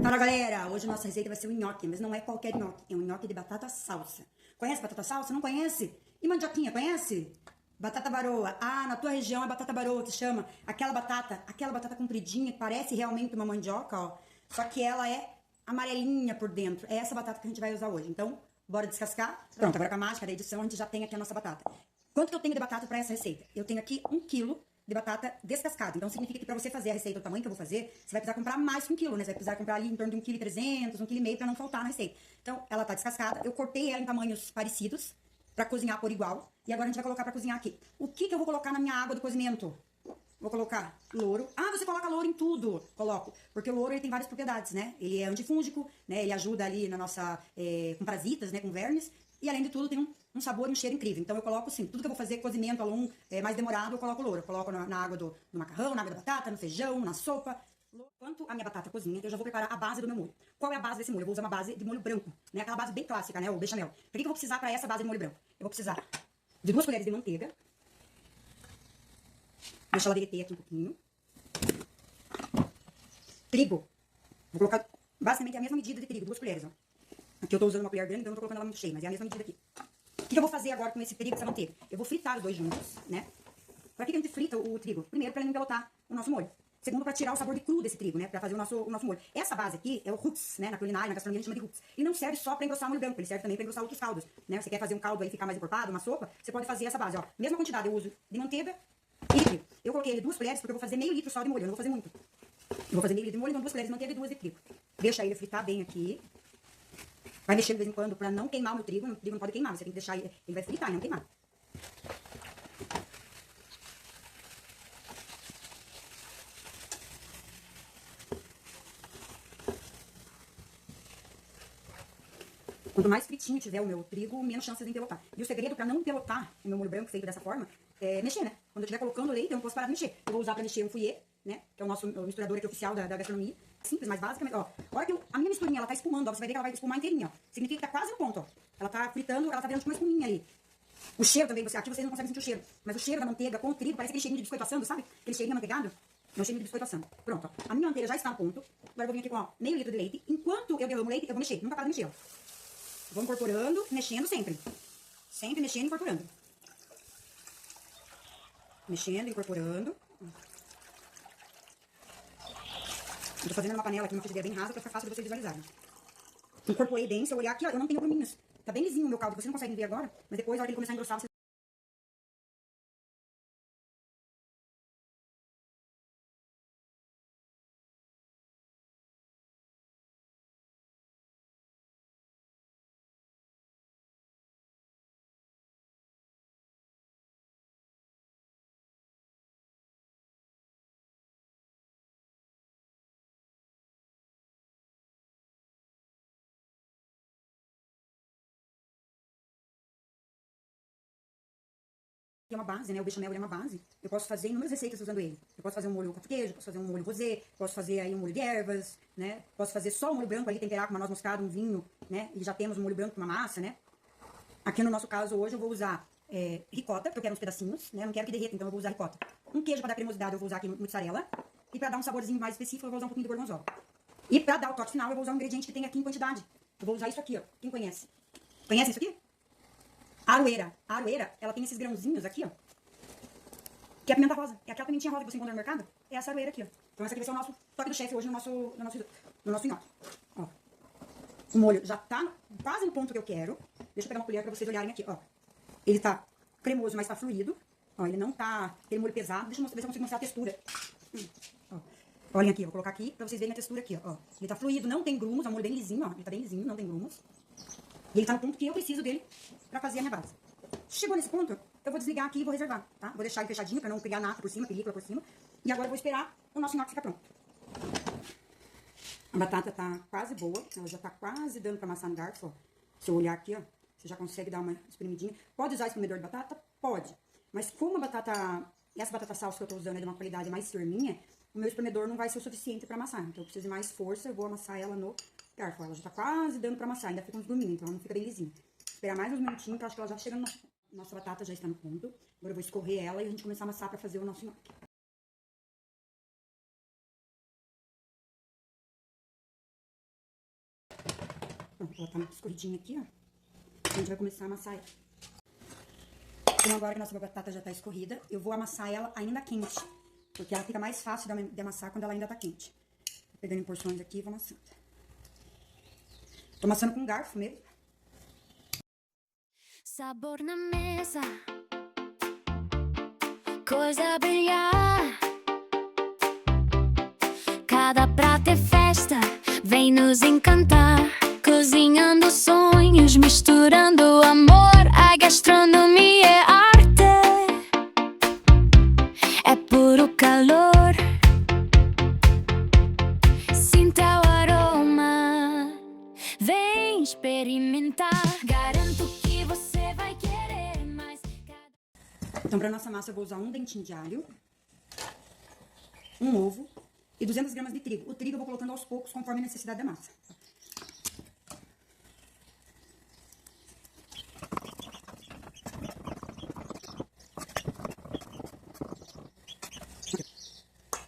Fala galera, hoje a nossa receita vai ser um nhoque, mas não é qualquer nhoque, é um nhoque de batata salsa. Conhece batata salsa? Não conhece? E mandioquinha, conhece? Batata baroa. Ah, na tua região é batata baroa que chama. Aquela batata compridinha que parece realmente uma mandioca, ó. Só que ela é amarelinha por dentro. É essa batata que a gente vai usar hoje. Então, bora descascar? Pronto, agora com a mágica da edição a gente já tem aqui a nossa batata. Quanto que eu tenho de batata para essa receita? Eu tenho aqui 1 quilo de batata descascada. Então, significa que para você fazer a receita do tamanho que eu vou fazer, você vai precisar comprar mais que 1 quilo, né? Você vai precisar comprar ali em torno de 1,3 kg, 1,5 kg para não faltar na receita. Então, ela tá descascada. Eu cortei ela em tamanhos parecidos para cozinhar por igual. E agora a gente vai colocar para cozinhar aqui. O que eu vou colocar na minha água do cozimento? Vou colocar louro. Ah, você coloca louro em tudo. Coloco. Porque o louro ele tem várias propriedades, né? Ele é antifúngico, né? Ele ajuda ali na nossa... com parasitas, né? Com vermes. E além de tudo tem um sabor e um cheiro incrível. Então eu coloco assim, tudo que eu vou fazer cozimento ao longo mais demorado, eu coloco louro. Eu coloco na água do macarrão, na água da batata, no feijão, na sopa. Enquanto a minha batata cozinha, eu já vou preparar a base do meu molho. Qual é a base desse molho? Eu vou usar uma base de molho branco, né? Aquela base bem clássica, né? O bechamel. Por que eu vou precisar para essa base de molho branco? Eu vou precisar de 2 colheres de manteiga. Deixa ela derreter aqui um pouquinho. Trigo. Vou colocar basicamente a mesma medida de trigo, 2 colheres, ó. Aqui eu tô usando uma colher grande, então eu não tô colocando ela muito cheia, mas é a mesma medida aqui. O que eu vou fazer agora com esse trigo e essa manteiga? Eu vou fritar os dois juntos, né? Pra que a gente frita o trigo? Primeiro, pra ele não empelotar o nosso molho. Segundo, pra tirar o sabor de cru desse trigo, né? Pra fazer o nosso molho. Essa base aqui é o roots, né? Na culinária, na gastronomia, a gente chama de roots. E não serve só pra engrossar o molho branco, ele serve também pra engrossar outros caldos, né? Você quer fazer um caldo aí ficar mais encorpado, uma sopa, você pode fazer essa base, ó. Mesma quantidade eu uso de manteiga e de trigo. Eu coloquei ele 2 colheres porque eu vou fazer meio litro só de molho, eu não vou fazer muito. Eu vou fazer meio litro de molho, então 2 colheres de manteiga e 2 de trigo. Deixa ele fritar bem aqui. Vai mexer de vez em quando pra não queimar o meu trigo. O trigo não pode queimar, você tem que deixar ele vai fritar e não queimar. Quanto mais fritinho tiver o meu trigo, menos chances de empelotar. E o segredo pra não empelotar o meu molho branco feito dessa forma é mexer, né? Quando eu estiver colocando o leite, eu não posso parar de mexer. Eu vou usar pra mexer um fouet, né? Que é o nosso misturador aqui oficial da gastronomia. Simples, mais básica, mas ó, a hora que a minha misturinha ela tá espumando, ó, você vai ver que ela vai espumar inteirinha, ó. Significa que tá quase no ponto, ó. Ela tá fritando, ela tá virando tipo uma espuminha ali. O cheiro também, aqui vocês não conseguem sentir o cheiro, mas o cheiro da manteiga com o trigo, parece aquele cheirinho de biscoito assando, sabe? Aquele cheirinho amanteigado. É um cheirinho de biscoito assando. Pronto, ó. A minha manteiga já está no ponto. Agora eu vou vir aqui com, ó, meio litro de leite. Enquanto eu derramo o leite, eu vou mexer. Nunca paro de mexer, ó. Vou incorporando, mexendo sempre. Sempre mexendo e incorporando. Mexendo, incorporando. Eu tô fazendo numa panela aqui, uma frigideira bem rasa, pra ficar fácil de vocês visualizarem. Incorporei bem, se eu olhar aqui, ó, eu não tenho gruminhos. Tá bem lisinho o meu caldo, vocês não conseguem ver agora, mas depois, na hora que ele começar a engrossar, vocês... é uma base, né? O bechamel é uma base. Eu posso fazer inúmeras receitas usando ele. Eu posso fazer um molho com queijo, posso fazer um molho rosé, posso fazer aí um molho de ervas, né? Posso fazer só um molho branco ali, temperar com uma noz moscada, um vinho, né? E já temos um molho branco com uma massa, né? Aqui no nosso caso hoje eu vou usar ricota, porque eu quero uns pedacinhos, né? Eu não quero que derreta, então eu vou usar ricota. Um queijo para dar cremosidade eu vou usar aqui mussarela. E para dar um saborzinho mais específico eu vou usar um pouquinho de gorgonzola. E para dar o toque final eu vou usar um ingrediente que tem aqui em quantidade. Eu vou usar isso aqui, ó. Quem conhece? Conhece isso aqui? Aroeira. A aroeira, ela tem esses grãozinhos aqui, ó. Que é a pimenta rosa. É aquela pimentinha rosa que você encontra no mercado. É essa aroeira aqui, ó. Então essa aqui vai ser o nosso toque do chefe hoje no nosso nhoque. Ó. O molho já tá quase no ponto que eu quero. Deixa eu pegar uma colher pra vocês olharem aqui, ó. Ele tá cremoso, mas tá fluido. Ó, ele não tá aquele molho pesado. Deixa eu ver se eu consigo mostrar a textura. Ó. Olhem aqui, eu vou colocar aqui pra vocês verem a textura aqui, ó. Ele tá fluido, não tem grumos, é um molho bem lisinho, ó. Ele tá bem lisinho, não tem grumos. E ele tá no ponto que eu preciso dele pra fazer a minha base. Chegou nesse ponto, eu vou desligar aqui e vou reservar, tá? Vou deixar ele fechadinho pra não criar nata por cima, película por cima. E agora eu vou esperar o nosso nhoque ficar pronto. A batata tá quase boa, ela já tá quase dando pra amassar no garfo, ó. Se eu olhar aqui, ó, você já consegue dar uma espremidinha. Pode usar espremedor de batata? Pode. Mas como essa batata salsa que eu tô usando é de uma qualidade mais firminha, o meu espremedor não vai ser o suficiente pra amassar. Então eu preciso de mais força, eu vou amassar ela no garfo. Ela já tá quase dando pra amassar, ainda fica uns gruminhos, então ela não fica bem lisinha. Esperar mais uns minutinhos, que eu acho que ela já chega no nossa batata já está no ponto. Agora eu vou escorrer ela e a gente começar a amassar pra fazer o nosso nhoque. Pronto, ela tá muito escorridinha aqui, ó. A gente vai começar a amassar ela. Então agora que a nossa batata já tá escorrida, eu vou amassar ela ainda quente. Porque ela fica mais fácil de amassar quando ela ainda tá quente. Tô pegando em porções aqui e vou amassando. Tô amassando com garfo mesmo. Sabor na mesa, coisa a brilhar. Cada prato é festa, vem nos encantar. Cozinhando sonhos, misturando amor. A gastronomia é arte, é puro calor. Sinta o aroma, vem experimentar. Garanto que você vai querer mais. Então, pra nossa massa, eu vou usar um dentinho de alho, um ovo e 200 gramas de trigo. O trigo eu vou colocando aos poucos, conforme a necessidade da massa.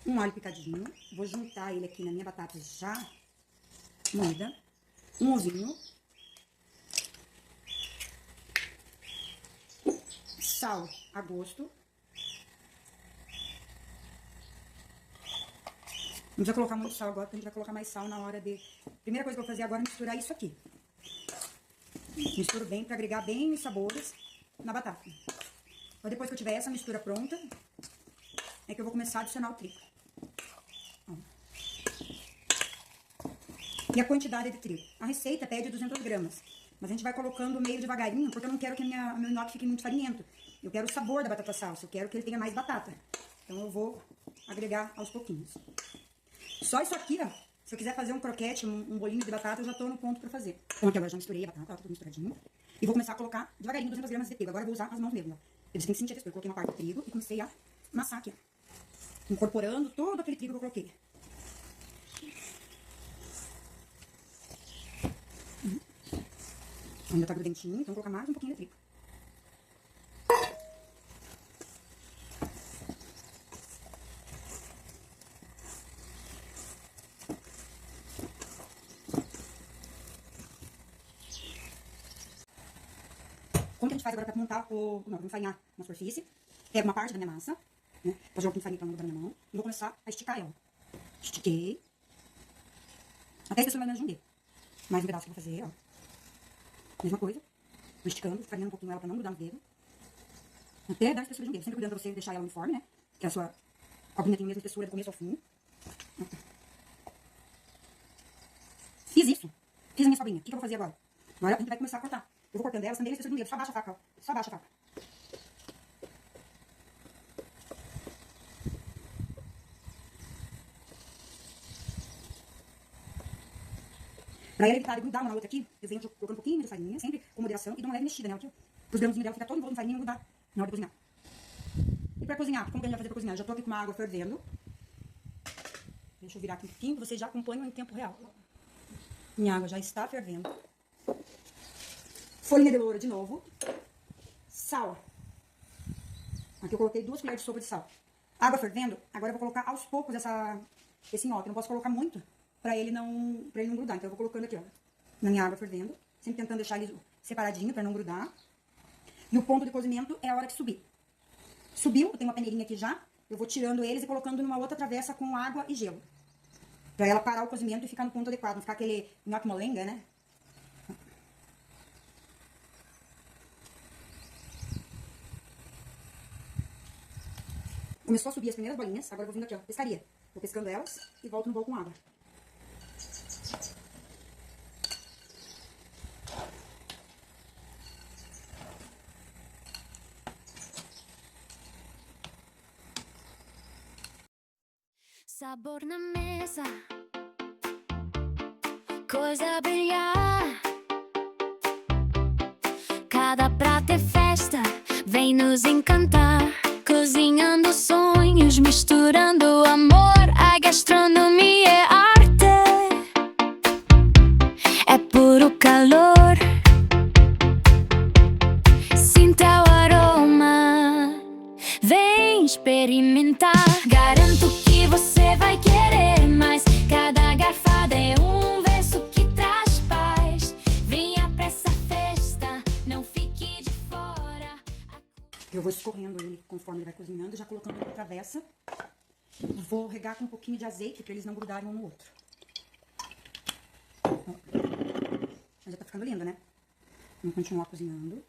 Um alho picadinho. Vou juntar ele aqui na minha batata já moída. Um ovinho. Sal a gosto. Não precisa colocar muito sal agora, porque a gente vai colocar mais sal na hora de... Primeira coisa que eu vou fazer agora é misturar isso aqui. Misturo bem, pra agregar bem os sabores na batata. Então, depois que eu tiver essa mistura pronta, é que eu vou começar a adicionar o trigo. Ó. E a quantidade de trigo. A receita pede 200 gramas. Mas a gente vai colocando meio devagarinho, porque eu não quero que meu nhoque fique muito farinhento. Eu quero o sabor da batata salsa, eu quero que ele tenha mais batata. Então eu vou agregar aos pouquinhos. Só isso aqui, ó. Se eu quiser fazer um croquete, um bolinho de batata, eu já tô no ponto pra fazer. Então aqui agora já misturei a batata, tá tudo misturadinho. E vou começar a colocar devagarinho 200 gramas de trigo. Agora eu vou usar as mãos mesmo, ó. Eles têm que sentir a textura. Eu coloquei uma parte do trigo e comecei a amassar aqui, ó. Incorporando todo aquele trigo que eu coloquei. Ainda tá grudentinho, então vou colocar mais um pouquinho de trigo. Como que a gente faz agora pra montar o... Não, vou enfarinhar na superfície. Pego uma parte da minha massa, né? Vou jogar um pouquinho de farinha pra não grudar na minha mão. E vou começar a esticar ela. Estiquei. Até a espessura mais ou menos de um dedo. Mais um pedaço que eu vou fazer, ó. Mesma coisa. Vou esticando, farinhando um pouquinho ela pra não grudar no dedo. Até dar a espessura de um dedo. Sempre cuidando pra você deixar ela uniforme, né? Que a sua cobrinha tem a mesma espessura do começo ao fim. Fiz isso. Fiz a minha sobrinha. O que eu vou fazer agora? Agora a gente vai começar a cortar. Eu vou cortando ela, sem a espessura de um dedo. Só baixa a faca, ó. Só baixa a faca. Pra ela evitar de grudar uma na outra aqui, eu venho colocando um pouquinho de farinha, sempre com moderação, e dou uma leve mexida nela aqui, ó. Os grãozinhos dela ficar todo envolto em farinha e não grudar na hora de cozinhar. E pra cozinhar, como que a gente vai fazer pra cozinhar? Já tô aqui com uma água fervendo. Deixa eu virar aqui um pouquinho, pra vocês já acompanham em tempo real. Minha água já está fervendo. Folhinha de louro de novo. Sal. Aqui eu coloquei 2 colheres de sopa de sal. Água fervendo, agora eu vou colocar aos poucos esse nhoque. Eu não posso colocar muito pra ele não grudar. Então eu vou colocando aqui, ó, na minha água fervendo. Sempre tentando deixar ele separadinho pra não grudar. E o ponto de cozimento é a hora que subir. Subiu, eu tenho uma peneirinha aqui já. Eu vou tirando eles e colocando numa outra travessa com água e gelo. Pra ela parar o cozimento e ficar no ponto adequado. Não ficar aquele nhoque molenga, né? Começou a subir as primeiras bolinhas. Agora eu vou vindo aqui, ó, pescaria. Vou pescando elas e volto no bowl com água. Sabor na mesa, coisa a brilhar. Cada prato é festa, vem nos encantar. Cozinhando sonhos, misturando amor. A gastronomia é arte, é puro calor. Sinta o aroma, vem experimentar. Garanto que você vai querer mais. Cada garfada é um verso que traz paz. vai cozinhando, já colocando na travessa. Vou regar com um pouquinho de azeite para eles não grudarem um no outro. Ó. Já tá ficando lindo, né? Vamos continuar cozinhando.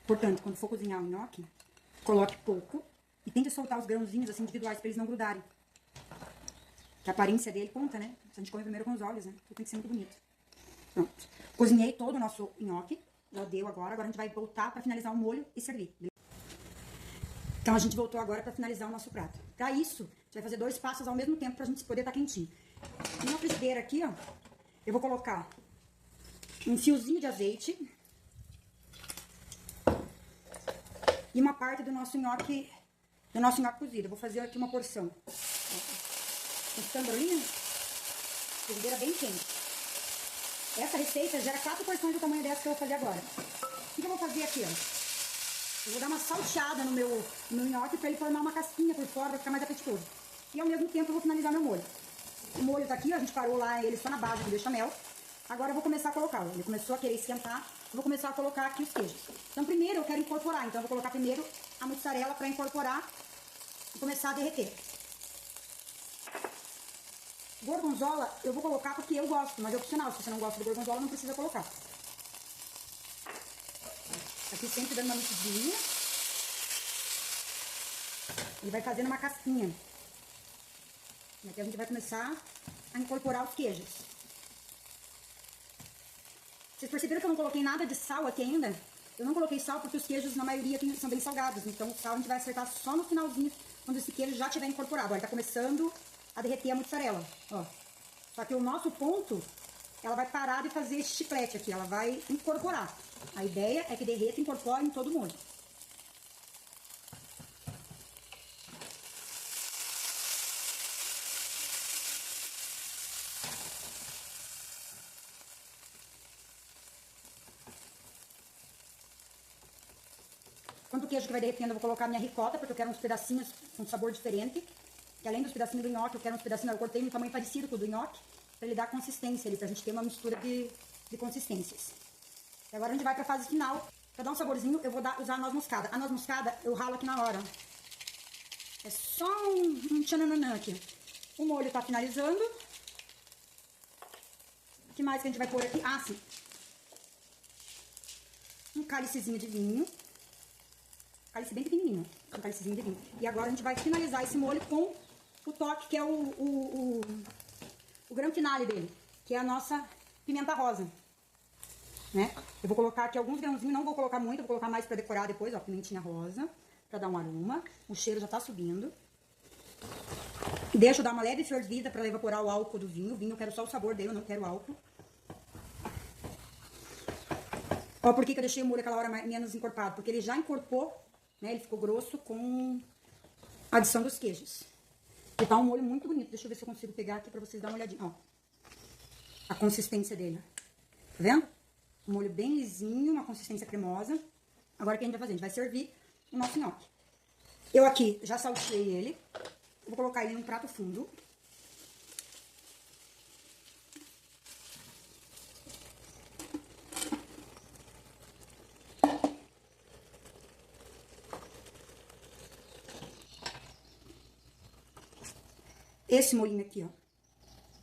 Portanto, quando for cozinhar o nhoque, coloque pouco e tente soltar os grãozinhos assim individuais para eles não grudarem. Que a aparência dele conta, né? A gente come primeiro com os olhos, né? Então tem que ser muito bonito. Pronto. Cozinhei todo o nosso nhoque. Já deu agora. Agora a gente vai voltar para finalizar o molho e servir. Então a gente voltou agora para finalizar o nosso prato. Para isso, a gente vai fazer 2 passos ao mesmo tempo pra gente poder estar quentinho. Na frigideira aqui, ó, eu vou colocar um fiozinho de azeite e uma parte do nosso nhoque cozido. Eu vou fazer aqui uma porção. Tá ficando ali? Frigideira bem quente. Essa receita gera 4 porções do tamanho dessa que eu vou fazer agora. O que eu vou fazer aqui, ó? Eu vou dar uma salteada no meu nhoque para ele formar uma casquinha por fora, para ficar mais apetitoso. E ao mesmo tempo eu vou finalizar meu molho. O molho tá aqui, ó, a gente parou lá ele só na base do bechamel. Agora eu vou começar a colocá-lo. Ele começou a querer esquentar, eu vou começar a colocar aqui os queijos. Então primeiro eu quero incorporar, então eu vou colocar primeiro a mussarela para incorporar e começar a derreter. Gorgonzola eu vou colocar porque eu gosto, mas é opcional. Se você não gosta do gorgonzola, não precisa colocar. Aqui sempre dando uma mexidinha. E vai fazendo uma casquinha. E aqui a gente vai começar a incorporar os queijos. Vocês perceberam que eu não coloquei nada de sal aqui ainda? Eu não coloquei sal porque os queijos, na maioria, são bem salgados. Então o sal a gente vai acertar só no finalzinho, quando esse queijo já estiver incorporado. Olha, tá começando a derreter a mussarela, ó. Só que o nosso ponto, ela vai parar de fazer esse chiclete aqui, ela vai incorporar. A ideia é que derreta e incorpore em todo o molho. Enquanto o queijo que vai derretendo, eu vou colocar minha ricota, porque eu quero uns pedacinhos com sabor diferente. E além dos pedacinhos do nhoque, eu quero uns pedacinhos, eu cortei um tamanho parecido com o do nhoque, para ele dar consistência ali, pra gente ter uma mistura de consistências. E agora a gente vai pra fase final. Pra dar um saborzinho, eu vou usar a noz moscada. A noz moscada eu ralo aqui na hora. É só um tchananã aqui. O molho tá finalizando. O que mais que a gente vai pôr aqui? Ah, sim. Um cálicezinho de vinho. Cálice bem pequenininho. Um cálicezinho de vinho. E agora a gente vai finalizar esse molho com o toque, que é o grande finale dele. Que é a nossa pimenta rosa. Né? Eu vou colocar aqui alguns grãozinhos, não vou colocar muito, vou colocar mais pra decorar depois, ó, pimentinha rosa, pra dar um aroma. O cheiro já tá subindo. Deixo dar uma leve fervida pra evaporar o álcool do vinho. O vinho eu quero só o sabor dele, eu não quero o álcool. Ó, por que eu deixei o molho aquela hora menos encorpado? Porque ele já encorpou, né? Ele ficou grosso com a adição dos queijos. E tá um molho muito bonito. Deixa eu ver se eu consigo pegar aqui pra vocês darem uma olhadinha, ó. A consistência dele. Tá vendo? Um molho bem lisinho, uma consistência cremosa. Agora o que a gente vai fazer? A gente vai servir o nosso nhoque. Eu aqui já salteei ele. Vou colocar ele num prato fundo. Esse molhinho aqui, ó.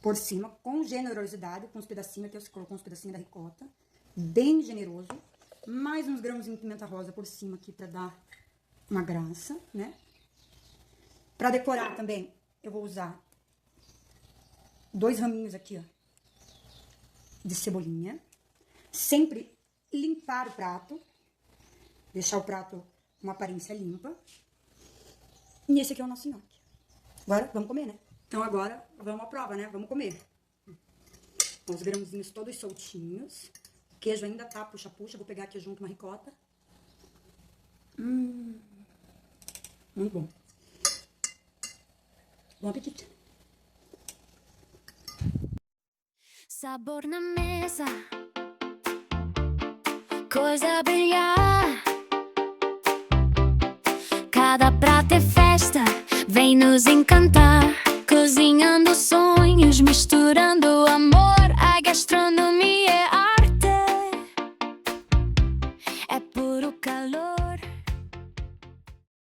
Por cima, com generosidade, com os pedacinhos aqui, você colocou uns pedacinhos da ricota. Bem generoso. Mais uns grãozinhos de pimenta rosa por cima aqui pra dar uma graça, né? Pra decorar também, eu vou usar 2 raminhos aqui, ó, de cebolinha. Sempre limpar o prato. Deixar o prato com uma aparência limpa. E esse aqui é o nosso nhoque. Agora, vamos comer, né? Então agora, vamos à prova, né? Vamos comer. Os grãozinhos todos soltinhos. O queijo ainda tá puxa-puxa. Vou pegar aqui junto uma ricota. Muito bom. Bom apetite. Sabor na mesa, coisa a brilhar. Cada prato é festa, vem nos encantar. Cozinhando sonhos, misturando amor, a gastronomia.